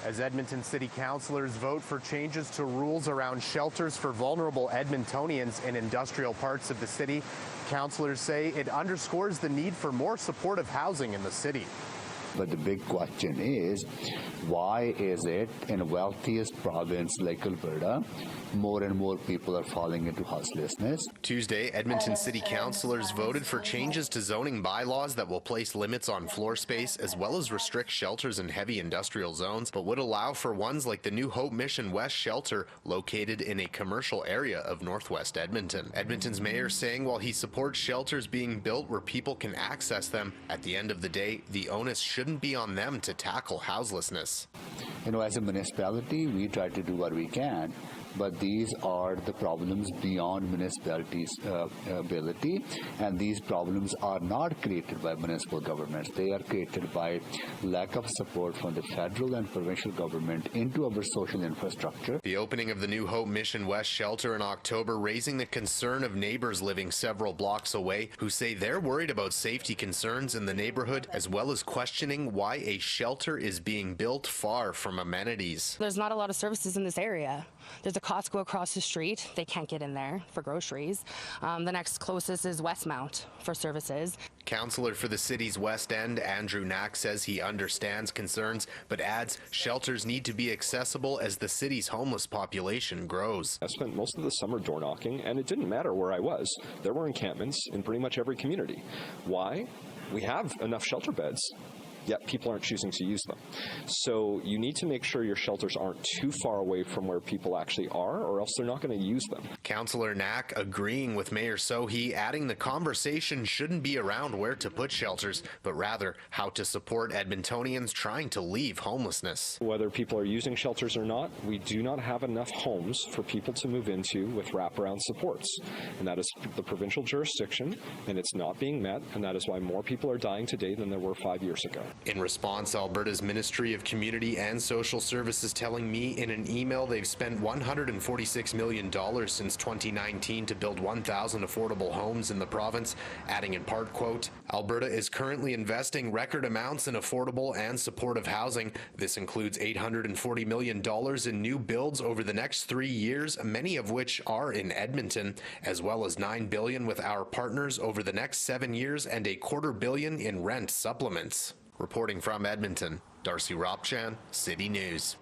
As Edmonton City councillors vote for changes to rules around shelters for vulnerable Edmontonians in industrial parts of the city, councillors say it underscores the need for more supportive housing in the city. But the big question is, why is it in a wealthiest province like Alberta, more and more people are falling into houselessness? Tuesday, Edmonton City councillors voted for changes to zoning bylaws that will place limits on floor space as well as restrict shelters in heavy industrial zones, but would allow for ones like the new Hope Mission West shelter located in a commercial area of northwest Edmonton. Edmonton's mayor saying while he supports shelters being built where people can access them, at the end of the day, the onus shouldn't be on them to tackle houselessness. You know, as a municipality, we try to do what we can, but these are the problems beyond municipalities' ability, and these problems are not created by municipal governments. They are created by lack of support from the federal and provincial government into our social infrastructure. The opening of the new Hope Mission West shelter in October raising the concern of neighbors living several blocks away who say they're worried about safety concerns in the neighborhood, as well as questioning why a shelter is being built far from amenities. There's not a lot of services in this area. There's a Costco across the street. They can't get in there for groceries. The next closest is Westmount for services. Councillor for the city's West End, Andrew Knack, says he understands concerns, but adds shelters need to be accessible as the city's homeless population grows. I spent most of the summer door knocking, and it didn't matter where I was. There were encampments in pretty much every community. Why? We have enough shelter beds, yet people aren't choosing to use them. So you need to make sure your shelters aren't too far away from where people actually are, or else they're not going to use them. Councillor Knack agreeing with Mayor Sohi, adding the conversation shouldn't be around where to put shelters, but rather how to support Edmontonians trying to leave homelessness. Whether people are using shelters or not, we do not have enough homes for people to move into with wraparound supports. And that is the provincial jurisdiction, and it's not being met, and that is why more people are dying today than there were 5 years ago. In response, Alberta's Ministry of Community and Social Services telling me in an email they've spent $146 million since 2019 to build 1,000 affordable homes in the province, adding in part, quote, Alberta is currently investing record amounts in affordable and supportive housing. This includes $840 million in new builds over the next 3 years, many of which are in Edmonton, as well as $9 billion with our partners over the next 7 years and $250 million in rent supplements. Reporting from Edmonton, Darcy Ropchan, City News.